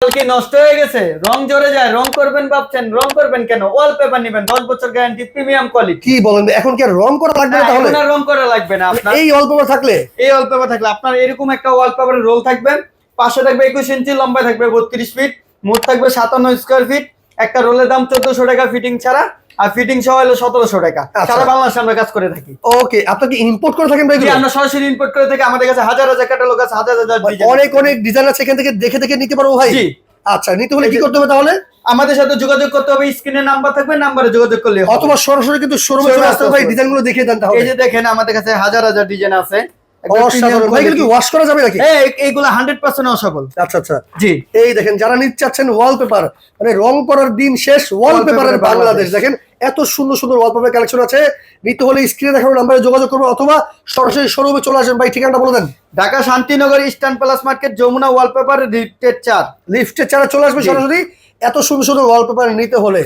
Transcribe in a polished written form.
কি নষ্ট হয়ে গেছে, রং জড়ে যায়, রং করবেন ভাবছেন, রং করবেন কেন? ওয়ালপেপার নেবেন 10 বছর গ্যারান্টি, প্রিমিয়াম কোয়ালিটি। কি বলেন, এখন কি আর রং করা লাগবে না তাহলে? এখন আর রং করা লাগবে না আপনার। এই ওয়ালপেপার থাকলে, এই ওয়ালপেপার থাকলে আপনার এরকম একটা ওয়ালপেপারের রোল থাকবে, পাশে থাকবে 21 ইঞ্চি, লম্বা থাকবে 32 ফিট, মোট থাকবে 57 স্কয়ার ফিট। একটা রোলের দাম 1400 টাকা ফিটিং ছাড়া, আর ফিটিং সহ হলো 1700 টাকা। সারা বাংলাদেশে আমরা কাজ করে থাকি। ওকে, আপনি কি ইম্পোর্ট করে থাকেন ভাই? জি, আমরা সরাসরি ইম্পোর্ট করে থাকি। আমাদের কাছে হাজার হাজার ক্যাটালগ আছে, হাজার হাজার ডিজাইন, অনেক অনেক ডিজাইন আছে, এখান থেকে দেখে দেখে নিতে পারবো ভাই? জি। আচ্ছা, নিতে হলে কি করতে হবে তাহলে? আমাদের সাথে যোগাযোগ করতে হবে, স্ক্রিনে নাম্বার থাকবে, নাম্বারে যোগাযোগ করলে হবে। অথবা সরাসরি কিন্তু শোরুমে চলে আসতে হবে ভাই, ডিজাইনগুলো দেখিয়ে দেন তাহলে। এই যে দেখেন আমাদের কাছে হাজার হাজার ডিজাইন আছে। অসাধারণ ভাই, এগুলো কি ওয়াশ করা যাবে নাকি? এইগুলো 100% ওয়াশেবল। আচ্ছা আচ্ছা, জি। এই দেখেন, যারা নিতে চাচ্ছেন ওয়ালপেপার, মানে রং করার দিন শেষ, ওয়ালপেপারের বাংলাদেশ। দেখেন এত সুন্দর সুন্দর ওয়ালপেপার কালেকশন আছে। নিতে হলে স্ক্রিনে দেখানো নাম্বারে যোগাযোগ করবেন, অথবা সরাসরি শোরুমে চলে আসবেন। ভাই ঠিকানাটা বলে দেন। Dhaka Shantinagar eastern plus market, Jamuna wallpaper লিফটের 4। লিফটের চারে চলে আসবে সরাসরি। এত সুন্দর সুন্দর ওয়ালপেপার নিতে হলে